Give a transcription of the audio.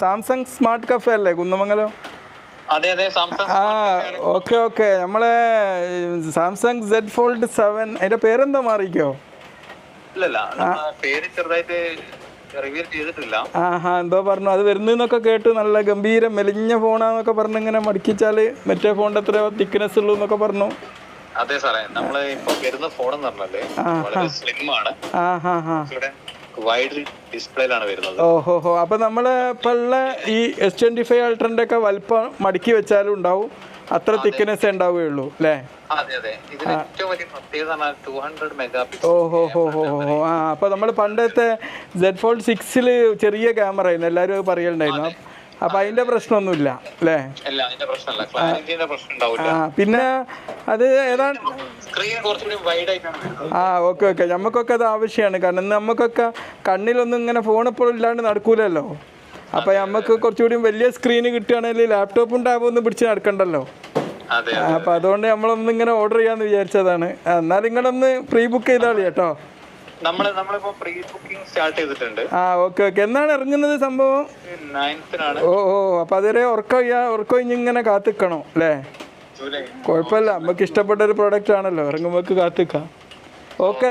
Samsung smart cafe അല്ലേ കുന്നമംഗലം? അതെ അതെ സാംസങ്. ആ ഓക്കെ ഓക്കെ. നമ്മളെ സാംസങ് Z Fold 7 അതിൻ്റെ പേരെന്താ മാറിക്കോ? ഇല്ലല്ല പേര് ചെറുതായിട്ട് റിവീൽ ചെയ്തിട്ടില്ല. എന്തോ പറഞ്ഞു അത് വരുന്നതെന്നൊക്കെ കേട്ട്. നല്ല ഗംഭീര മെലിഞ്ഞ ഫോണാന്നൊക്കെ പറഞ്ഞു. ഇങ്ങനെ മടക്കിച്ചാൽ മറ്റേ ഫോണിൻ്റെ എത്ര തിക്നെസ് ഉള്ളൂ എന്നൊക്കെ പറഞ്ഞു. അതെ സാറേ, നമ്മള് ഇപ്പൊ വരുന്ന ഫോൺ എന്ന് പറഞ്ഞാല് വളരെ സ്ലിം ആണ്. വൈഡ് ഡിസ്പ്ലേയിലാണ് വരുന്നത്. ഓഹോ. അപ്പൊ നമ്മള് ഇപ്പൊ ഉള്ള ഈ S25 അൾട്രന്റെ ഒക്കെ വലിപ്പം മടക്കി വെച്ചാലും ഉണ്ടാവും, അത്ര തിക്നെസ് ഉണ്ടാവുകയുള്ളൂ അല്ലേ? അതെ അതെ. ഇതിന് ഏറ്റവും വലിയ പ്രത്യേകത 200 മെഗാപിക്സൽ. ഓഹോ. അപ്പൊ നമ്മൾ പണ്ടത്തെ Z Fold 6 ചെറിയ ക്യാമറ ആയിരുന്നു, എല്ലാവരും അത് പറയലുണ്ടായിരുന്നു. അപ്പൊ അതിന്റെ പ്രശ്നമൊന്നുമില്ല അല്ലേ? പിന്നെ അത് ഏതാണ് ഓക്കെ. നമുക്കൊക്കെ അത് ആവശ്യമാണ്. കാരണം നമുക്കൊക്കെ കണ്ണിലൊന്നും ഇങ്ങനെ ഫോൺ എപ്പോഴും ഇല്ലാണ്ട് നടക്കൂലല്ലോ. അപ്പൊ നമുക്ക് കുറച്ചുകൂടി വലിയ സ്ക്രീന് കിട്ടുകയാണെങ്കിൽ ലാപ്ടോപ്പും ടാബും ഒന്നും പിടിച്ച് നടക്കണ്ടല്ലോ. അപ്പൊ അതുകൊണ്ട് നമ്മളൊന്ന് ഇങ്ങനെ ഓർഡർ ചെയ്യാന്ന് വിചാരിച്ചതാണ്. എന്നാൽ നിങ്ങളൊന്ന് പ്രീ ബുക്ക് ചെയ്താൽ കേട്ടോ. നമ്മളിപ്പോ പ്രീ ബുക്കിംഗ് സ്റ്റാർട്ട് ചെയ്തിട്ടുണ്ട്. ഓക്കെ. എന്നാണ് ഇറങ്ങുന്നത് സംഭവം? 9th-നാണ്. അപ്പൊ അതുവരെ ഉറക്കം ഇങ്ങനെ കാത്തിക്കണോ അല്ലേ? കുഴപ്പമില്ല, നമുക്ക് ഇഷ്ടപ്പെട്ട ഒരു പ്രോഡക്റ്റ് ആണല്ലോ, ഇറങ്ങുമ്പോൾ കാത്തിക്കാം. ഓക്കെ.